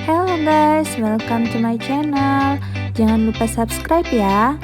Hello guys, welcome to my channel. Jangan lupa subscribe ya.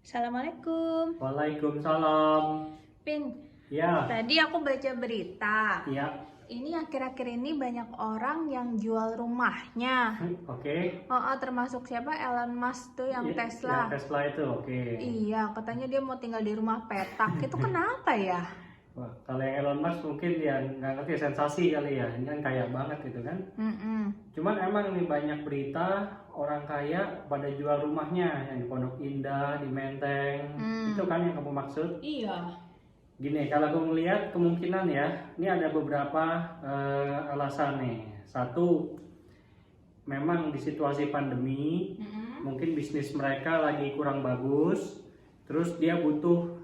Assalamualaikum. Waalaikumsalam. Pin, Ya, tadi aku baca berita. ya, Ini akhir-akhir ini banyak orang yang jual rumahnya. oke. Termasuk siapa? Elon Musk tuh yang Ya, Tesla. ya, Tesla itu oke. Iya, katanya dia mau tinggal di rumah petak. Itu kenapa ya? Wah, kalau yang Elon Musk mungkin dia nggak ngerti sensasi kali ya, ini kan kaya banget gitu kan. Cuman emang nih banyak berita orang kaya pada jual rumahnya yang di Pondok Indah, di Menteng, itu kan yang kamu maksud? Iya. Gini, kalau aku ngelihat kemungkinan ya, ini ada beberapa alasan nih. Satu, memang di situasi pandemi, mungkin bisnis mereka lagi kurang bagus, terus dia butuh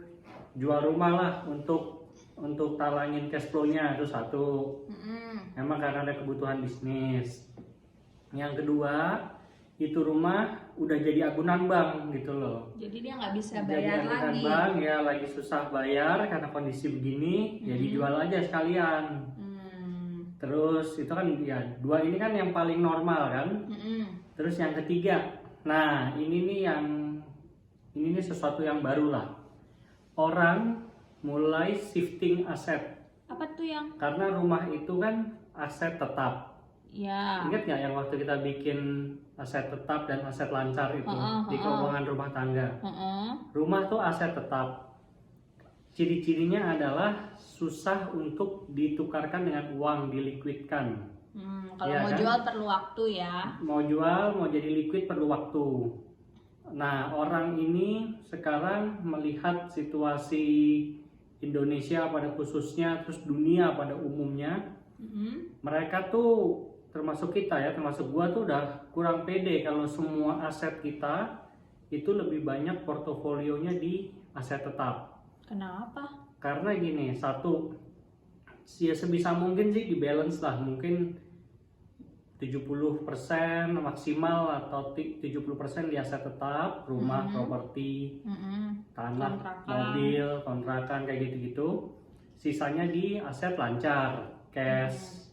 jual rumah lah untuk talangin cash flow-nya, itu satu. Memang karena ada kebutuhan bisnis. Yang kedua, itu rumah udah jadi agunan bank gitu loh. Jadi dia nggak bisa Jadi bayar agunan lagi. bank ya lagi susah bayar karena kondisi begini, ya dijual aja sekalian. Terus itu kan ya dua ini kan yang paling normal kan. Terus yang ketiga, nah ini nih sesuatu yang baru lah. Orang mulai shifting aset Apa tuh yang? karena rumah itu kan aset tetap. Ya. Ingat nggak yang waktu kita bikin aset tetap dan aset lancar itu di keuangan rumah tangga? Rumah tuh aset tetap. Ciri-cirinya adalah susah untuk ditukarkan dengan uang, dilikuidkan. Kalau Iya mau kan? jual perlu waktu ya. Mau jual, mau jadi liquid perlu waktu. Nah, orang ini sekarang melihat situasi Indonesia pada khususnya, terus dunia pada umumnya, mereka tuh termasuk kita ya, termasuk gua tuh udah kurang pede kalau semua aset kita itu lebih banyak portofolionya di aset tetap. Kenapa? Karena gini, satu, ya sebisa mungkin sih di balance lah, mungkin 70% maksimal atau 70% di aset tetap, rumah, properti, tanah, Kontrakan. mobil, kontrakan kayak gitu-gitu. Sisanya di aset lancar, cash,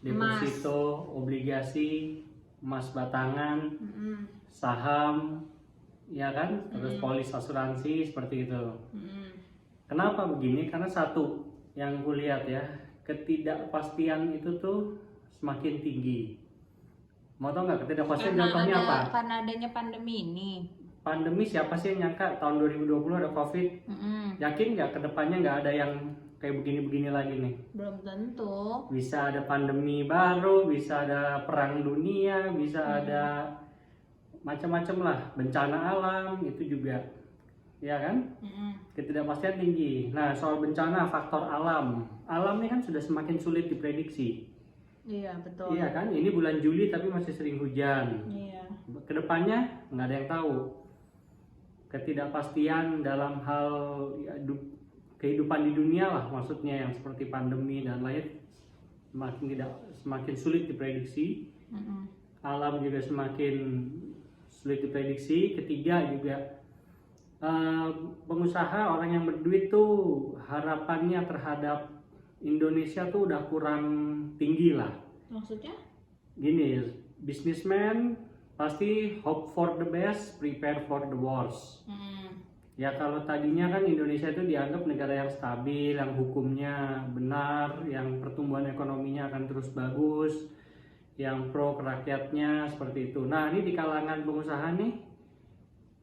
deposito, obligasi, emas batangan, saham, ya kan, terus polis asuransi seperti itu. Kenapa begini? Karena satu yang gue lihat ya, ketidakpastian itu tuh semakin tinggi. Mau tau nggak ketidakpastian contohnya apa? Karena adanya pandemi ini. Pandemi, siapa sih yang nyangka tahun 2020 ada COVID? Yakin nggak kedepannya nggak ada yang kayak begini-begini lagi nih? Belum tentu. Bisa ada pandemi baru, bisa ada perang dunia, bisa ada macam-macam lah, bencana alam itu juga, ya kan? Ketidakpastian tinggi. Nah, soal bencana, faktor alam ini kan sudah semakin sulit diprediksi. Iya, betul. Iya kan? Ini bulan Juli tapi masih sering hujan. Iya. Kedepannya nggak ada yang tahu. Ketidakpastian dalam hal ya, kehidupan di dunia lah, maksudnya yang seperti pandemi dan lain semakin sulit diprediksi. Alam juga semakin sulit diprediksi. Ketiga juga pengusaha, orang yang berduit tuh harapannya terhadap Indonesia tuh udah kurang tinggi lah. Maksudnya? Gini, businessman pasti hope for the best, prepare for the worst. Ya kalau tadinya kan Indonesia itu dianggap negara yang stabil, yang hukumnya benar, yang pertumbuhan ekonominya akan terus bagus, yang pro ke rakyatnya seperti itu. Nah ini di kalangan pengusaha nih,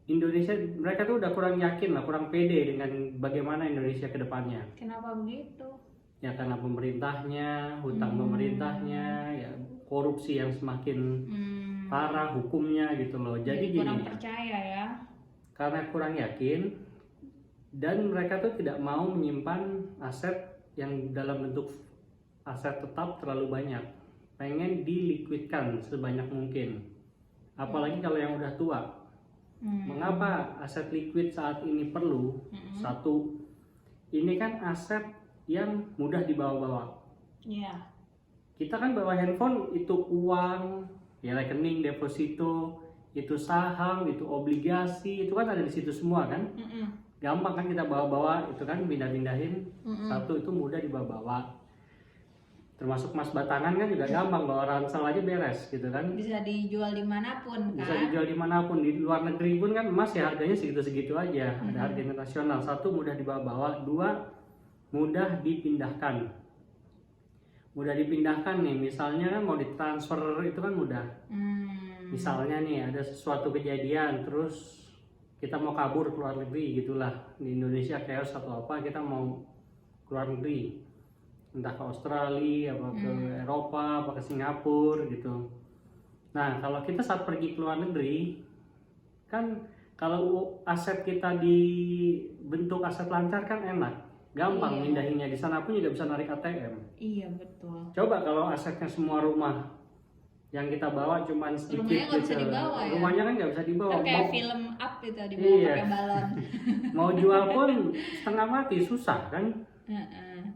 Indonesia, mereka tuh udah kurang yakin lah, kurang pede dengan bagaimana Indonesia ke depannya. Kenapa begitu? Ya karena pemerintahnya, hutang pemerintahnya, ya korupsi yang semakin parah, hukumnya gitu loh. Jadi kurang gini, percaya ya. karena kurang yakin dan mereka tuh tidak mau menyimpan aset yang dalam bentuk aset tetap terlalu banyak. Pengen dilikuidkan sebanyak mungkin. Apalagi kalau yang udah tua. Mengapa aset liquid saat ini perlu? Satu, ini kan aset yang mudah dibawa-bawa. Kita kan bawa handphone, itu uang, ya rekening, deposito, itu saham, itu obligasi, itu kan ada di situ semua kan. Gampang kan kita bawa-bawa, itu kan pindah-pindahin. Satu, itu mudah dibawa-bawa. Termasuk emas batangan kan juga gampang, bawa ransel aja beres gitu kan. Bisa dijual dimanapun kan. Bisa dijual dimanapun, di luar negeri pun kan emas ya harganya segitu-segitu aja. Ada harga internasional. Satu, mudah dibawa-bawa. Dua, mudah dipindahkan. Mudah dipindahkan nih, misalnya kan mau ditransfer itu kan mudah. Misalnya nih ada sesuatu kejadian, terus kita mau kabur ke luar negeri gitulah, di Indonesia chaos atau apa, kita mau ke luar negeri, entah ke Australia, apa ke Eropa, apa ke Singapura gitu. Nah kalau kita saat pergi ke luar negeri, kan kalau aset kita dibentuk aset lancar kan enak, gampang mindahinnya. Di sana pun juga bisa narik ATM. Iya betul. Coba kalau asetnya semua rumah yang kita bawa cuman sedikit, rumahnya nggak bisa dibawa ya? Rumahnya kan nggak bisa dibawa. Kan kayak film up itu dibawa pakai balon. Mau jual pun setengah mati, susah kan.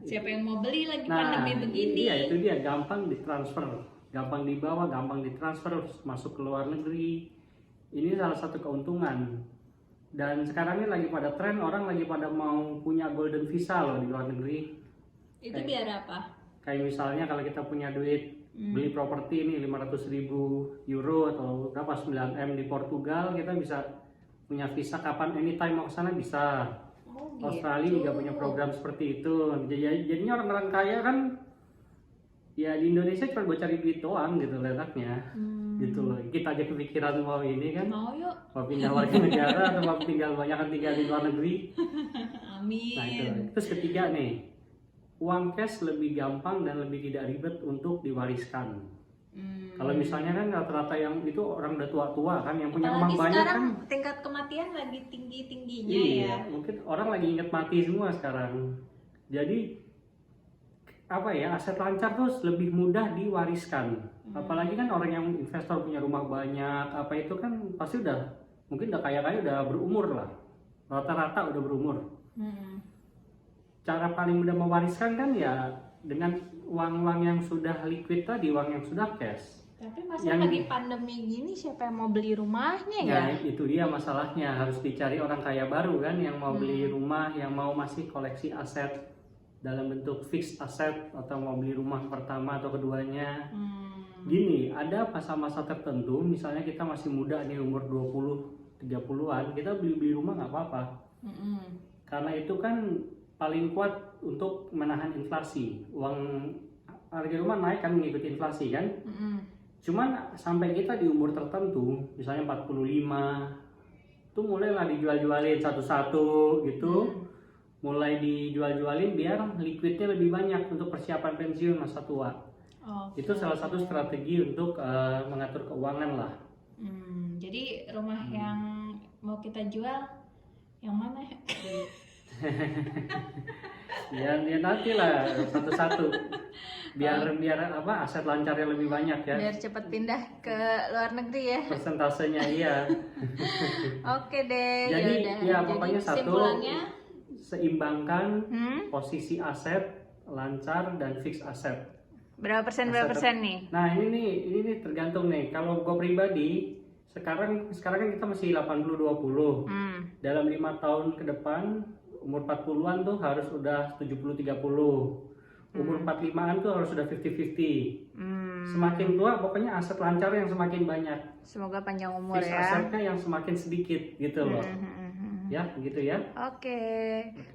Siapa yang mau beli lagi Nah, pandemi begini? iya itu dia, gampang ditransfer, gampang dibawa, gampang ditransfer, masuk ke luar negeri. Ini salah satu keuntungan. Dan sekarang ini lagi pada tren, orang lagi pada mau punya golden visa loh di luar negeri. Itu biar apa? Kayak misalnya kalau kita punya duit beli properti ini 500.000 euro atau berapa 9M di Portugal, kita bisa punya visa kapan, anytime mau ke sana bisa. Australia juga punya program seperti itu. Jadinya orang-orang kaya kan ya di Indonesia cuma buat cari duit doang gitu letaknya. Gitu loh. Kita aja kepikiran mau ini kan. Mau yuk. Mau pindah warga negara atau mau tinggal di luar negeri. Amin. Nah itu. Terus ketiga nih, uang cash lebih gampang dan lebih tidak ribet untuk diwariskan. Kalau misalnya kan rata-rata yang itu orang udah tua-tua kan, yang punya rumah banyak sekarang kan. Tingkat kematian lagi tinggi-tingginya Iya, mungkin orang lagi inget mati semua sekarang. Jadi apa ya, aset lancar terus lebih mudah diwariskan. Apalagi kan orang yang investor punya rumah banyak, apa itu kan pasti mungkin udah kaya-kaya, udah berumur lah. Rata-rata udah berumur. Cara paling mudah mewariskan kan ya dengan uang-uang yang sudah liquid tadi, uang yang sudah cash. Tapi masa lagi pandemi gini siapa yang mau beli rumahnya ya? Ya itu dia masalahnya, harus dicari orang kaya baru kan yang mau beli rumah, yang mau masih koleksi aset dalam bentuk fixed aset, atau mau beli rumah pertama atau keduanya. Gini, ada masa-masa tertentu, misalnya kita masih muda nih, umur 20-30an, kita beli rumah nggak apa-apa. Karena itu kan paling kuat untuk menahan inflasi. Harga rumah naik kan mengikuti inflasi kan. Cuman sampai kita di umur tertentu, misalnya 45, tuh mulailah dijual-jualin satu-satu gitu. Mulai dijual-jualin biar liquidnya lebih banyak untuk persiapan pensiun masa tua. Itu salah satu strategi untuk mengatur keuangan lah. Jadi rumah yang mau kita jual yang mana? Ya nanti lah satu-satu biar apa, aset lancarnya lebih banyak ya, biar cepat pindah ke luar negeri ya. Persentasenya iya. Oke deh. Jadi yaudah. ya pokoknya satu, kesimpulannya, seimbangkan posisi aset lancar dan fixed aset. berapa persen nih? Nah ini nih tergantung nih. Kalau gue pribadi sekarang kan kita masih 80-20. Dalam 5 tahun ke depan umur 40-an tuh harus udah 70-30. Umur 45-an tuh harus udah 50-50. Semakin tua pokoknya aset lancar yang semakin banyak. Semoga panjang umur fixed ya. asetnya yang semakin sedikit gitu loh. Ya gitu ya. Oke.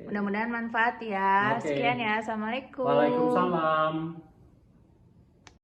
Mudah-mudahan manfaat ya. Oke. Sekian ya. Assalamualaikum. Waalaikumsalam.